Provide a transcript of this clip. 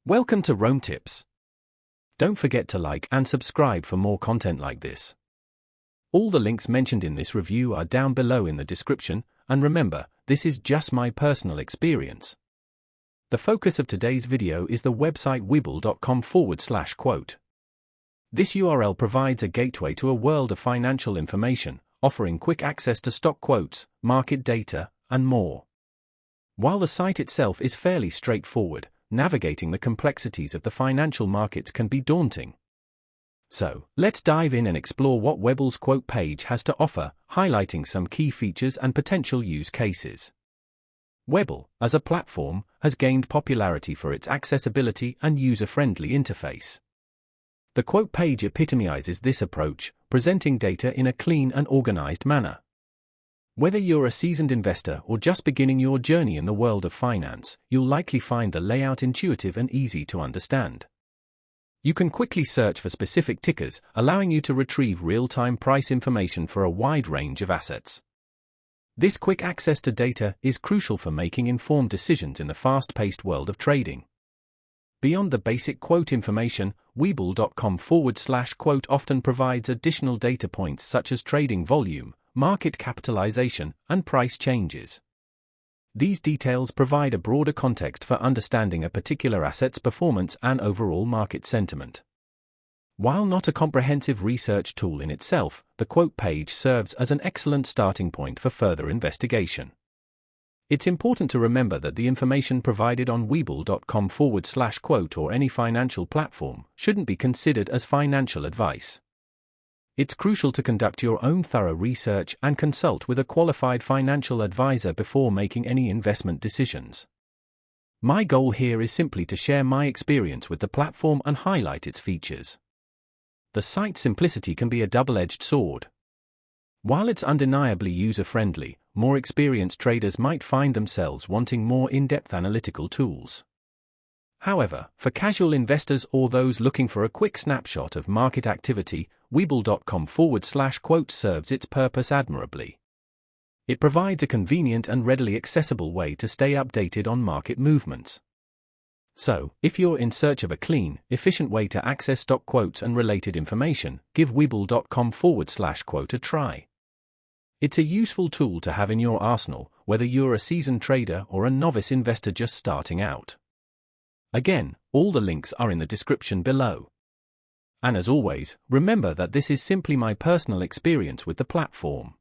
Welcome to Rome Tips. Don't forget to like and subscribe for more content like this. All the links mentioned in this review are down below in the description, and remember, this is just my personal experience. The focus of today's video is the website webull.com/quote. This URL provides a gateway to a world of financial information, offering quick access to stock quotes, market data, and more. While the site itself is fairly straightforward, navigating the complexities of the financial markets can be daunting. So, let's dive in and explore what Webull's quote page has to offer, highlighting some key features and potential use cases. Webull, as a platform, has gained popularity for its accessibility and user-friendly interface. The quote page epitomizes this approach, presenting data in a clean and organized manner. Whether you're a seasoned investor or just beginning your journey in the world of finance, you'll likely find the layout intuitive and easy to understand. You can quickly search for specific tickers, allowing you to retrieve real-time price information for a wide range of assets. This quick access to data is crucial for making informed decisions in the fast-paced world of trading. Beyond the basic quote information, webull.com/quote often provides additional data points such as trading volume, market capitalization, and price changes. These details provide a broader context for understanding a particular asset's performance and overall market sentiment. While not a comprehensive research tool in itself, the quote page serves as an excellent starting point for further investigation. It's important to remember that the information provided on webull.com/quote or any financial platform shouldn't be considered as financial advice. It's crucial to conduct your own thorough research and consult with a qualified financial advisor before making any investment decisions. My goal here is simply to share my experience with the platform and highlight its features. The site's simplicity can be a double-edged sword. While it's undeniably user-friendly, more experienced traders might find themselves wanting more in-depth analytical tools. However, for casual investors or those looking for a quick snapshot of market activity, webull.com/quote serves its purpose admirably. It provides a convenient and readily accessible way to stay updated on market movements. So, if you're in search of a clean, efficient way to access stock quotes and related information, give webull.com/quote a try. It's a useful tool to have in your arsenal, whether you're a seasoned trader or a novice investor just starting out. Again, all the links are in the description below. And as always, remember that this is simply my personal experience with the platform.